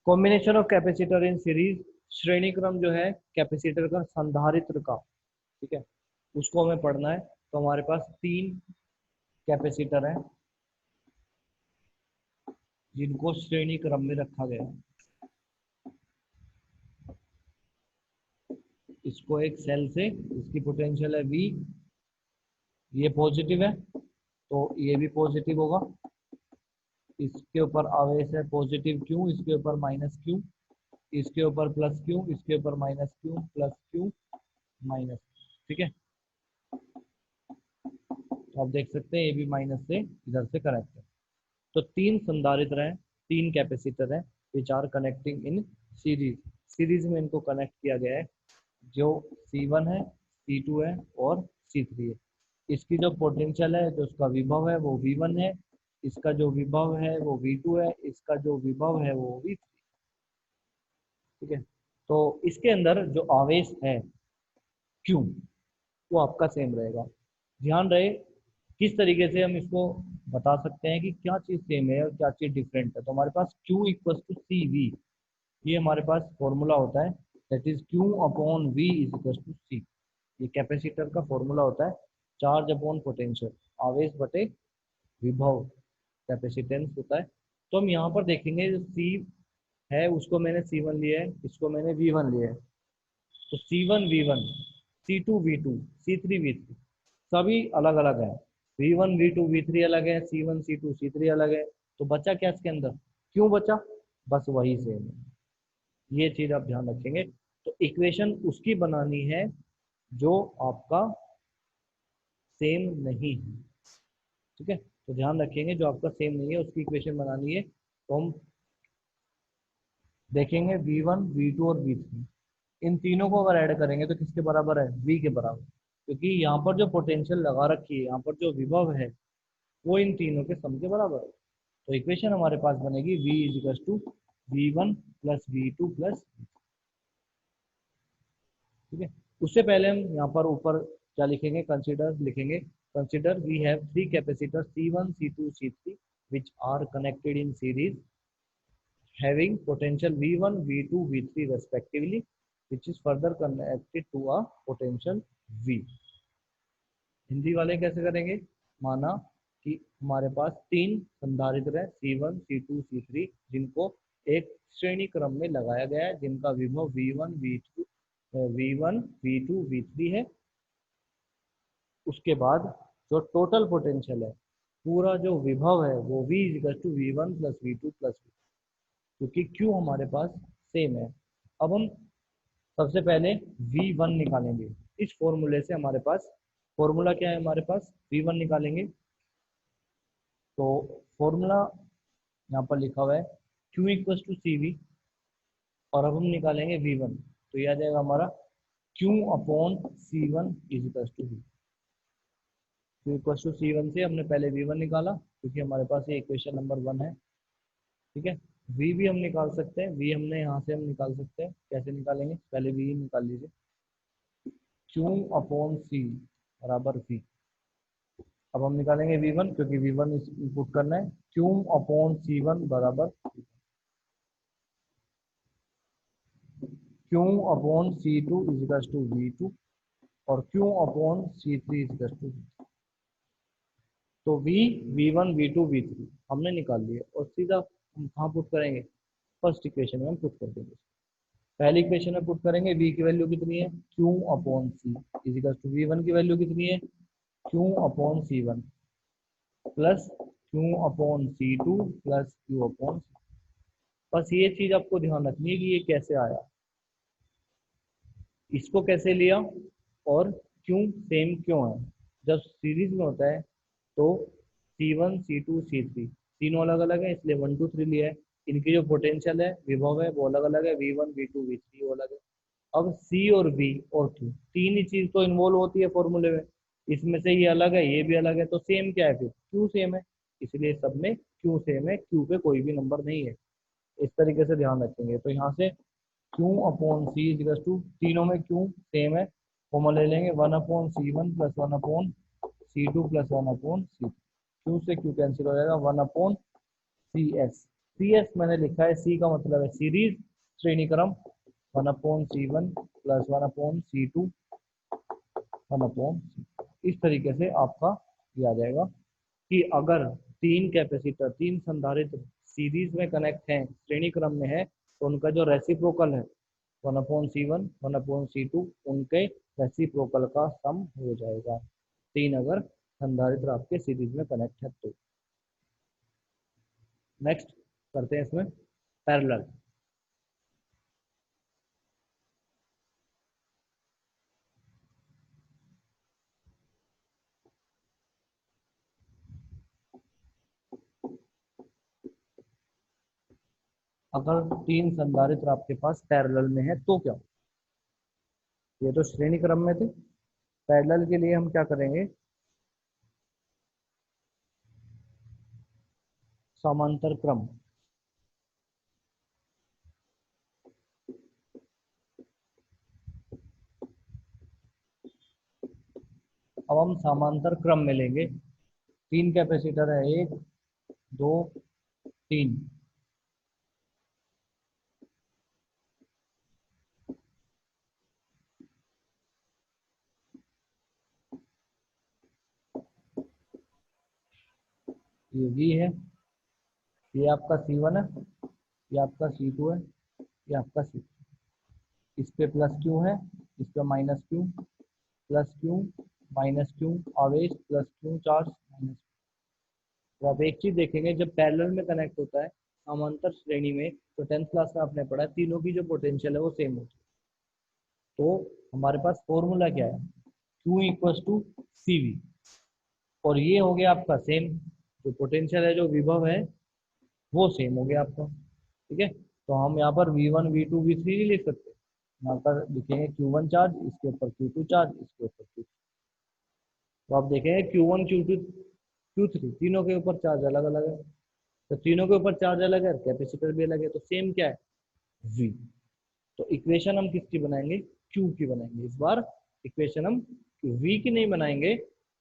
Combination of capacitor in series, श्रेणी क्रम जो है कैपेसिटर का संधारित्र का, ठीक है, उसको हमें पढ़ना है। तो हमारे पास तीन कैपेसिटर है जिनको श्रेणी क्रम में रखा गया है। इसको एक सेल से, इसकी पोटेंशियल है V, ये पॉजिटिव है तो ये भी पॉजिटिव होगा। इसके ऊपर आवेश है पॉजिटिव Q, इसके ऊपर माइनस Q, इसके ऊपर प्लस Q, इसके ऊपर minus Q, plus Q minus, ठीक है। तो आप देख सकते हैं ये भी माइनस से इधर से कनेक्ट है। तो तीन संधारित्र हैं, तीन कैपेसिटर हैं which are connecting in series. Series में इनको कनेक्ट किया गया है, जो C1 है, C2 है और C3 है। इसकी जो पोटेंशियल है, जो उसका विभव है वो V1 है, इसका जो विभव है वो V2 है, इसका जो विभव है वो V3, ठीक है। तो इसके अंदर जो आवेश है Q वो आपका सेम रहेगा। ध्यान रहे किस तरीके से हम इसको बता सकते हैं कि क्या चीज़ सेम है और क्या चीज़ डिफरेंट है। तो हमारे पास Q इक्वल टू CV, ये हमारे पास फॉर्मूला होता है, that is Q upon V is equal to C। ये कैपेसिटर का फॉर्मूला होता है, चार्ज अपॉन पोटेंशियल, आवेश बटे विभव, कैपेसिटेंस होता है। तो हम यहाँ पर देखेंगे जो C है उसको मैंने C1 लिया है, इसको मैंने V1 लिया है। तो C1 V1, C2 V2, C3 V3 सभी अलग अलग है। V1 V2 V3 अलग है, C1 C2 C3 अलग है। तो बचा क्या इसके अंदर, क्यों बचा, बस वही सेम है। ये चीज आप ध्यान रखेंगे। तो इक्वेशन उसकी बनानी है जो आपका सेम नहीं है, ठीक है। तो ध्यान रखेंगे जो आपका सेम नहीं है उसकी इक्वेशन बनानी है। तो हम देखेंगे V1 V2 और V3, इन तीनों को अगर ऐड करेंगे तो किसके बराबर है, V के बराबर, क्योंकि यहाँ पर जो पोटेंशियल लगा रखी है, यहाँ पर जो विभव है वो इन तीनों के सम के बराबर है। तो इक्वेशन हमारे पास बनेगी V is equal to V1 plus V2 plus, ठीक है। उससे पहले हम यहाँ पर ऊपर क्या लिखेंगे, कंसीडर लिखेंगे। Consider we have three capacitor C1 C2 C3 which are connected in series having potential V1 V2 V3 respectively, which is further connected to a potential V। Hindi वाले कैसे करेंगे, माना कि हमारे पास तीन संधारित्र है C1 C2 C3 जिनको एक श्रेणी क्रम में लगाया गया है, जिनका विभव V1 V2 V3 है। उसके बाद जो टोटल पोटेंशियल है, पूरा जो विभव है वो V equal to V1 plus V2 plus V, क्योंकि Q हमारे पास सेम है। अब हम सबसे पहले V1 निकालेंगे। इस फॉर्मूले से हमारे पास फॉर्मूला क्या है, हमारे पास V1 निकालेंगे। तो फॉर्मूला यहाँ पर लिखा हुआ है Q इक्वल टू CV, और अब हम निकालेंगे V1। तो यह आ जाएगा हमारा Q upon C1 is equal to V। Q equal to C1 से हमने पहले V1 निकाला क्योंकि हमारे पास ये इक्वेशन नंबर 1 है, ठीक है। V भी हम निकाल सकते हैं, V हमने यहाँ से हम निकाल सकते हैं। कैसे निकालेंगे, पहले V निकाल लीजिए। Q अपॉन C बराबर V। अब हम निकालेंगे V1 क्योंकि V1 इनपुट करना है। Q अपॉन C1 बराबर Q upon C2 is equal to V2 और Q upon C3 is equal to V। तो V V1 V2 V3 हमने निकाल लिया और सीधा हम कहाँ पुट करेंगे, फर्स्ट इक्वेशन में हम पुट कर देंगे। पहली इक्वेशन में पुट करेंगे, V की वैल्यू कितनी है, Q upon C is equal to V1 की वैल्यू कितनी है, Q upon C1 plus Q upon C2 plus Q upon C। बस ये चीज आपको ध्यान रखनी है कि ये कैसे आया, इसको कैसे लिया और क्यों सेम क्यों है। जब सीरीज में होता है तो C1 C2 C3 तीनों अलग अलग है, इसलिए 1 2 3 लिया है। इनकी जो पोटेंशियल है, विभव है, वो अलग अलग है, V1 V2 V3 वो अलग है। अब C और V और Q तीन ही चीज तो इन्वॉल्व होती है फॉर्मूले में, इसमें से ये अलग है ये भी अलग है, तो सेम क्या है फिर, Q सेम है, इसलिए सब में Q सेम है, Q पे कोई भी नंबर नहीं है। इस तरीके से ध्यान रखेंगे। तो यहाँ से Q upon C equal to, तीनों में Q सेम है, फॉर्मूला ले लेंगे 1 upon C1 plus 1 upon C2 plus 1 upon C। Q से Q कैंसिल हो जाएगा, 1 अपॉन CS सी एस मैंने लिखा है, सी का मतलब है सीरीज, श्रेणी क्रम, 1/C1 प्लस 1/C2 1/, इस तरीके से आपका ये आ जाएगा कि अगर तीन कैपेसिटर, तीन संधारित्र सीरीज में कनेक्ट हैं, श्रेणी क्रम में है, तो उनका जो रेसिप्रोकल है 1/C1 1/C2 उनके रेसिप्रोकल का सम हो जाएगा, तीन अगर संधारित्र आपके सीरीज में कनेक्ट है तो। नेक्स्ट करते हैं इसमें पैरेलल। अगर तीन संधारित्र आपके पास पैरेलल में है तो क्या, ये तो श्रेणी क्रम में थे, पैरेलल के लिए हम क्या करेंगे, समांतर क्रम। अब हम समांतर क्रम में लेंगे, तीन कैपेसिटर है, एक दो तीन, ये V है, ये आपका C1 है, ये आपका C2 है, ये आपका C, इस पे प्लस क्यू है, इस पे minus Q, plus Q minus Q, आवेश प्लस क्यू चार्ज माइनस। तो आप एक चीज देखेंगे, जब पैरेलल में कनेक्ट होता है समांतर श्रेणी में, तो 10th क्लास में आपने पढ़ा तीनों की जो पोटेंशियल है वो सेम होती है। तो हमारे पास फॉर्मूला क्या है, Q equals to C V, और ये हो गया आपका सेम, जो पोटेंशियल है, जो विभव है वो सेम हो गया आपका। ठीक है, तो हम यहाँ पर V1 V2 V3 नहीं लिख सकते, यहाँ पर लिखेंगे Q1 चार्ज, इसके ऊपर Q2 चार्ज, इसके ऊपर Q3। तो आप देखेंगे Q1 Q2 Q3 तीनों के ऊपर चार्ज अलग अलग है, तो तीनों के ऊपर चार्ज अलग है, कैपेसिटर भी अलग है, तो सेम क्या है, V। तो इक्वेशन हम किसकी बनाएंगे, Q की बनाएंगे इस बार। इक्वेशन हम V की नहीं बनाएंगे,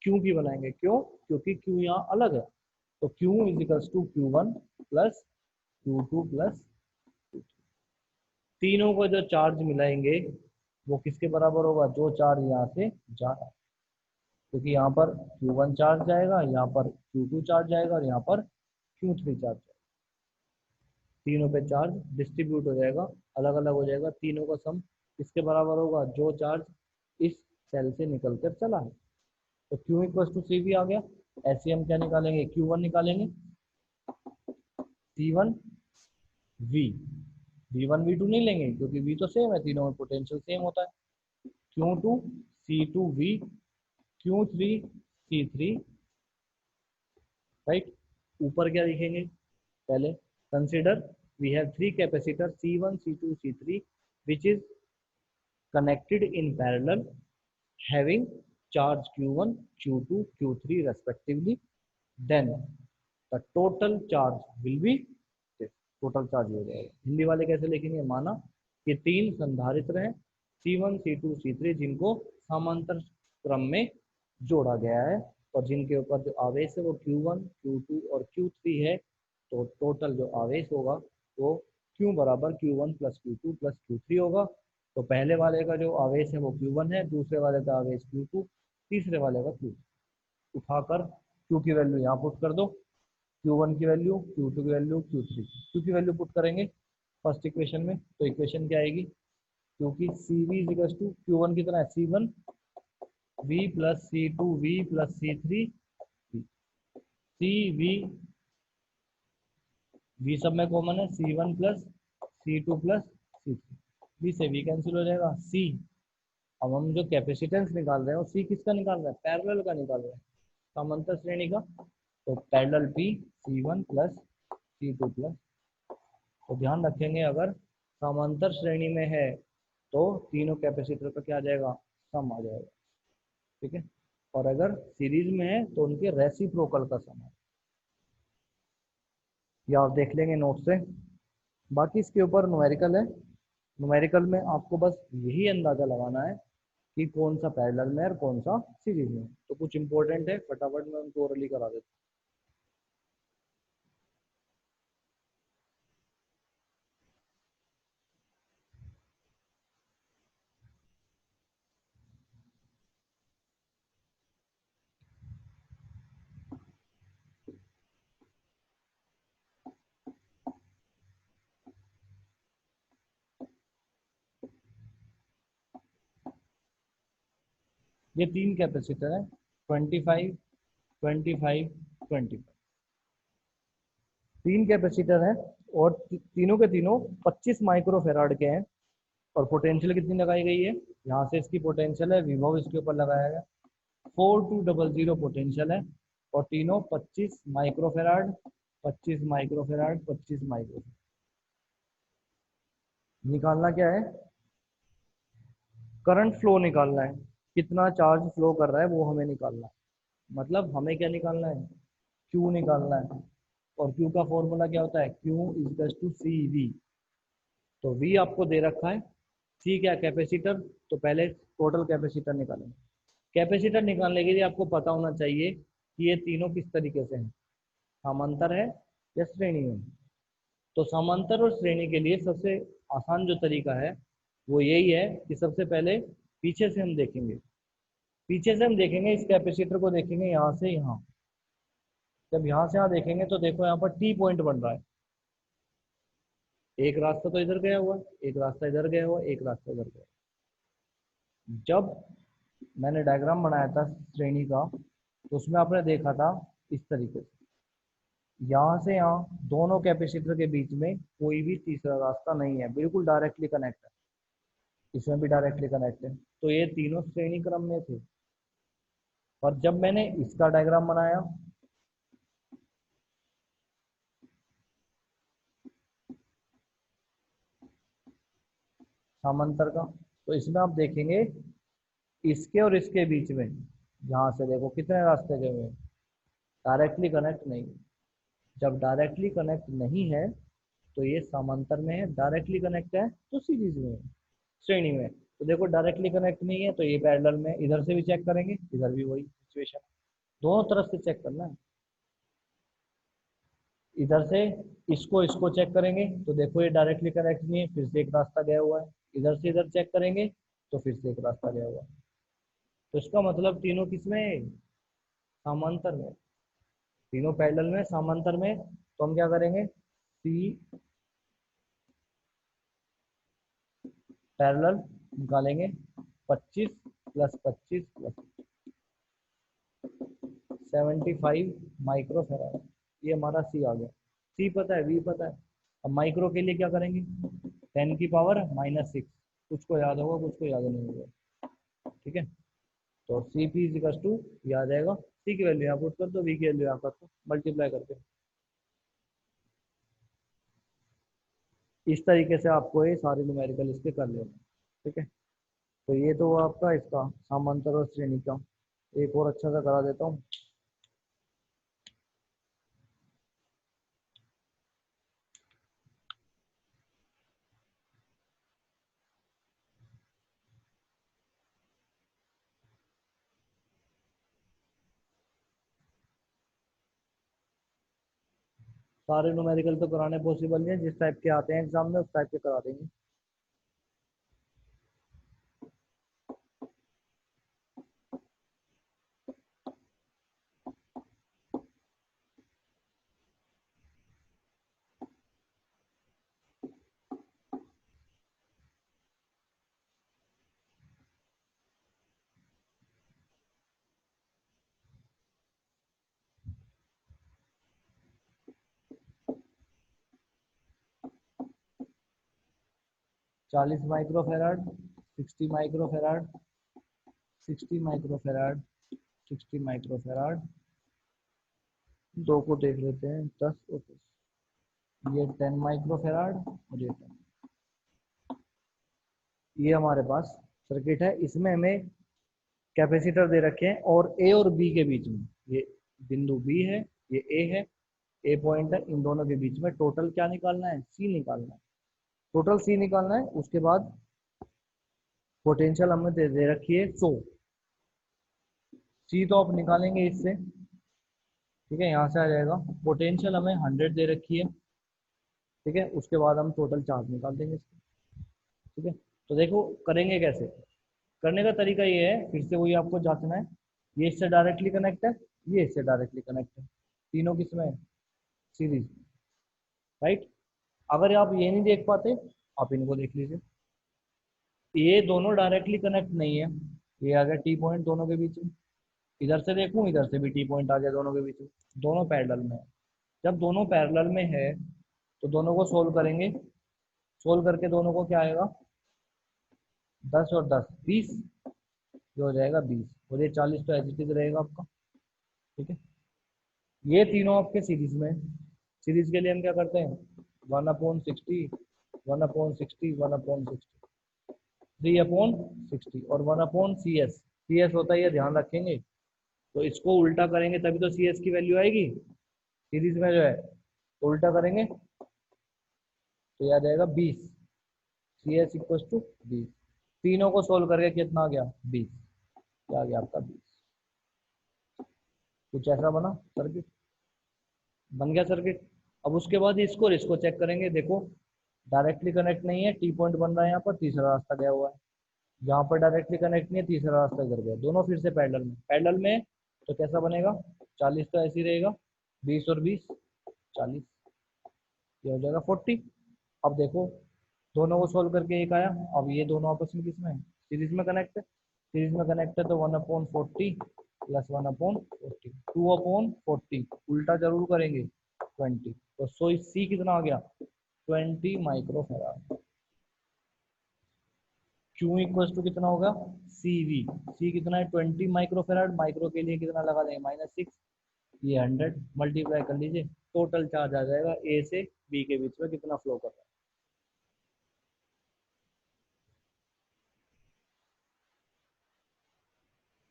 Q की बनाएंगे। क्यों, क्योंकि Q यहाँ अलग है, तो Q equals to Q1 plus Q2 plus, तीनों को जो चार्ज मिलाएंगे वो किसके बराबर होगा, जो चार्ज यहाँ से जा रहा है, क्योंकि यहाँ पर Q1 चार्ज जाएगा, यहाँ पर Q2 चार्ज जाएगा, और यहाँ पर Q3 चार्ज जाएगा, तीनों पे चार्ज डिस्ट्रीब्यूट हो जाएगा, अलग अलग हो जाएगा, तीनों का सम किसके बराबर होगा, जो चार्ज इस सेल से निकल कर चला है। तो Q equal to C V आ गया, ऐसे हम क्या निकालेंगे, Q1 निकालेंगे, C1 V, V1 V2 नहीं लेंगे क्योंकि V तो सेम है, तीनों में पोटेंशियल सेम होता है, Q2 C2 V, Q3 C3, right. ऊपर क्या लिखेंगे, पहले consider we have three capacitor C1 C2 C3 which is connected in parallel having charge Q1 Q2 Q3 respectively, then the total charge will be this, total charge हो जाएगा। हिंदी वाले कैसे लिखेंगे, माना कि तीन संधारित्र हैं C1 C2 C3 जिनको समांतर क्रम में जोड़ा गया है, और जिनके ऊपर जो आवेश है वो Q1 Q2 और Q3 है, तो टोटल जो आवेश होगा वो Q बराबर Q1 plus Q2 plus Q3 होगा। तो पहले वाले का जो आवेश है वो Q1 है, दूसरे वाले का आवेश Q2, तीसरे वाले का Q3। उठाकर Q की वैल्यू यहाँ पुट कर दो, Q1 की वैल्यू, Q2 की वैल्यू, Q3 Q की वैल्यू पुट करेंगे फर्स्ट इक्वेशन में, तो इक्वेशन क्या आएगी, क्योंकि सी वी इजिकल्स टू Q1 कितना है, C1 V plus C2 V plus C3 C V, V सब में कॉमन है, C1 plus C2 plus C3, V से V कैंसिल हो जाएगा, C। अब हम जो कैपेसिटेंस निकाल रहे हैं वो C किसका निकाल रहे हैं, पैरेलल का निकाल रहे हैं, समांतर श्रेणी का, तो parallel P C1 plus C2 plus. तो ध्यान रखेंगे, अगर समांतर श्रेणी में है तो तीनों कैपेसिटर का क्या आ जाएगा, सम आ जाएगा। ठीक है, और अगर सीरीज में है तो उनके रेसिप्रोकल का सम है, या आप देख लेंगे नोट से। बाकी इसके ऊपर न्यूमेरिकल है, न्यूमेरिकल में आपको बस यही अंदाजा लगाना है कि कौन सा पैरेलल में है और कौन सा सीरीज में है। तो कुछ इंपॉर्टेंट है, फटाफट मैं उनको ओरली करा देता ये तीन कैपेसिटर है 25, 25, 25। तीन कैपेसिटर है और तीनों के तीनों 25 माइक्रोफेराड के हैं। और पोटेंशियल कितनी लगाई गई है, यहाँ से इसकी पोटेंशियल है, विभव इसके ऊपर लगाया गया 4200 पोटेंशियल है। और तीनों 25 माइक्रोफेराड, 25 माइक्रोफेराड, 25 माइक्रोफेराड। निकालना क्या है, करंट फ्लो निकालना है, कितना चार्ज फ्लो कर रहा है वो हमें निकालना है। मतलब हमें क्या निकालना है, Q निकालना है। और Q का फॉर्मूला क्या होता है, Q is to C V. तो V आपको दे रखा है, C क्या कैपेसिटर, तो पहले टोटल कैपेसिटर निकालेंगे। कैपेसिटर निकालने के लिए आपको पता होना चाहिए कि ये तीनों किस तरीके से हैं, समांतर है या श्रेणी में। तो समांतर और श्रेणी के लिए सबसे आसान जो तरीका है वो यही है कि सबसे पहले पीछे से हम देखेंगे, पीछे से हम देखेंगे इस कैपेसिटर को, देखेंगे यहाँ से यहाँ। जब यहाँ से यहाँ देखेंगे तो देखो यहाँ पर टी पॉइंट बन रहा है, एक रास्ता तो इधर गया हुआ है, एक रास्ता इधर गया हुआ है, एक रास्ता इधर गया। जब मैंने डायग्राम बनाया था श्रेणी का तो उसमें आपने देखा था इस तरीके से, यहाँ से यहाँ दोनों कैपेसिटर के बीच में कोई भी तीसरा रास्ता नहीं है, बिल्कुल डायरेक्टली कनेक्ट है। इसमें भी डायरेक्टली कनेक्ट है, तो ये तीनों श्रेणी क्रम में थे। और जब मैंने इसका डायग्राम बनाया, समांतर का, तो इसमें आप देखेंगे इसके और इसके बीच में यहाँ से देखो कितने रास्ते गए हुए हैं, डायरेक्टली कनेक्ट नहीं। जब डायरेक्टली कनेक्ट नहीं है तो ये समांतर में है, डायरेक्टली कनेक्ट है तो सीरीज में है, श्रेणी में। तो देखो डायरेक्टली कनेक्ट नहीं है तो ये पैरेलल में, इधर से भी चेक करेंगे, इधर भी वही सिचुएशन, दोनों तरफ से चेक करना है। इधर से इसको इसको चेक करेंगे तो देखो ये डायरेक्टली कनेक्ट नहीं है, फिर से एक रास्ता गया हुआ है। इधर से इधर चेक करेंगे तो फिर से एक रास्ता गया हुआ है। तो इसका मतलब तीनों किसमें है, समांतर में। तीनों पैरेलल में, समांतर में। तो हम क्या करेंगे, सी पैरेलल निकालेंगे, 25 प्लस 25 प्लस 75 माइक्रोफेराड, ये हमारा सी आ गया। सी पता है, वी पता है। अब माइक्रो के लिए क्या करेंगे, 10 की पावर -6, कुछ को याद होगा कुछ को याद नहीं होगा, ठीक है। तो सी पी इजिकल्स टू, याद आएगा, सी की वैल्यू यहाँ पुट कर दो, वी की वैल्यू यहाँ कर दो, मल्टीप्लाई करके। इस तरीके से आपको ये सारे न्यूमेरिकल इसके कर लेना, ठीक है। तो ये तो आपका इसका समांतर और श्रेणी का। एक और अच्छा सा करा देता हूँ। सारे न्यूमेरिकल तो कराने पॉसिबल नहीं है, जिस टाइप के आते हैं एग्जाम में उस टाइप के करा देंगे। 40 माइक्रोफेराड, 60 माइक्रोफेराड, 60 माइक्रोफेराड, 60 माइक्रोफेराड, दो को देख लेते हैं, 10 और 10, ये 10 माइक्रोफेराड और ये 10। ये हमारे पास सर्किट है, इसमें हमें कैपेसिटर दे रखे हैं और ए और बी के बीच में, ये बिंदु बी है, ये ए है, ए पॉइंट है, इन दोनों के बीच में टोटल क्या निकालना है, सी निकालना है। टोटल सी निकालना है, उसके बाद पोटेंशियल हमें दे रखी है 100। सी तो आप निकालेंगे इससे, ठीक है, यहाँ से आ जाएगा। पोटेंशियल हमें 100 दे रखी है, ठीक है। उसके बाद हम टोटल चार्ज निकाल देंगे इसके, ठीक है। तो देखो करेंगे कैसे, करने का तरीका ये है, फिर से वही आपको जांचना है। ये इससे डायरेक्टली कनेक्ट है, ये इससे डायरेक्टली कनेक्ट है, तीनों किसमें है, सीरीज, राइट। अगर आप ये नहीं देख पाते, आप इनको देख लीजिए, ये दोनों डायरेक्टली कनेक्ट नहीं है, ये आ गया टी पॉइंट दोनों के बीच में। इधर से देखूं, इधर से भी टी पॉइंट आ गया दोनों के बीच में। दोनों पैरेलल में है। जब दोनों पैरेलल में है तो दोनों को सोल्व करेंगे। सोल्व करके दोनों को क्या आएगा, 10 और 10 20, ये हो जाएगा 20, और ये 40 तो एज इट इज रहेगा आपका। ठीक है, ये तीनों आपके सीरीज में। सीरीज के लिए हम क्या करते हैं, 1/60, 1/60, 1/60, 3/60 और 1/CS। सी एस होता है, ये ध्यान रखेंगे। तो इसको उल्टा करेंगे तभी तो सी एस की वैल्यू आएगी सीरीज में जो है। तो उल्टा करेंगे तो याद आएगा 20, सी एस इक्व टू 20। तीनों को सोल्व करके कितना आ गया, 20। क्या आ गया आपका, 20। कुछ ऐसा बना सर्किट, बन गया सर्किट। अब उसके बाद इसको और इसको चेक करेंगे। देखो डायरेक्टली कनेक्ट नहीं है, टी पॉइंट बन रहा है यहाँ पर, तीसरा रास्ता गया हुआ है। यहाँ पर डायरेक्टली कनेक्ट नहीं है, तीसरा रास्ता इधर गया। दोनों फिर से पैरेलल में, पैरेलल में तो कैसा बनेगा, 40 तो ऐसे ही रहेगा, 20 और 20 40, ये हो जाएगा 40। अब देखो दोनों को सोल्व करके एक आया। अब ये दोनों आपस में किसमें है, सीरीज में कनेक्ट है। सीरीज में कनेक्ट है तो 1/40 प्लस 1/40, 2/40, उल्टा जरूर करेंगे 20। तो सो सी कितना आ गया, 20 माइक्रोफेराड। क्यू इक्वल टू कितना होगा, सी वी। सी कितना है, 20 माइक्रोफेराड। माइक्रो के लिए कितना लगा देंगे, -6, ये 100 मल्टीप्लाई कर लीजिए। टोटल चार्ज आ जाएगा ए से बी के बीच में कितना फ्लो कर रहा है।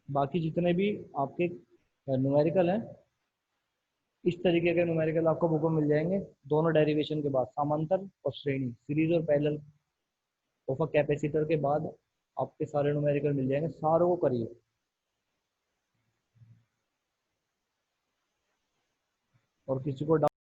बाकी जितने भी आपके न्यूमेरिकल हैं, इस तरीके के न्यूमेरिकल आपको बुक में मिल जाएंगे। दोनों डेरिवेशन के बाद, समांतर और श्रेणी, सीरीज और पैरेलल ऑफ अ कैपेसिटर के बाद आपके सारे न्यूमेरिकल मिल जाएंगे। सारों को करिए। और किसी को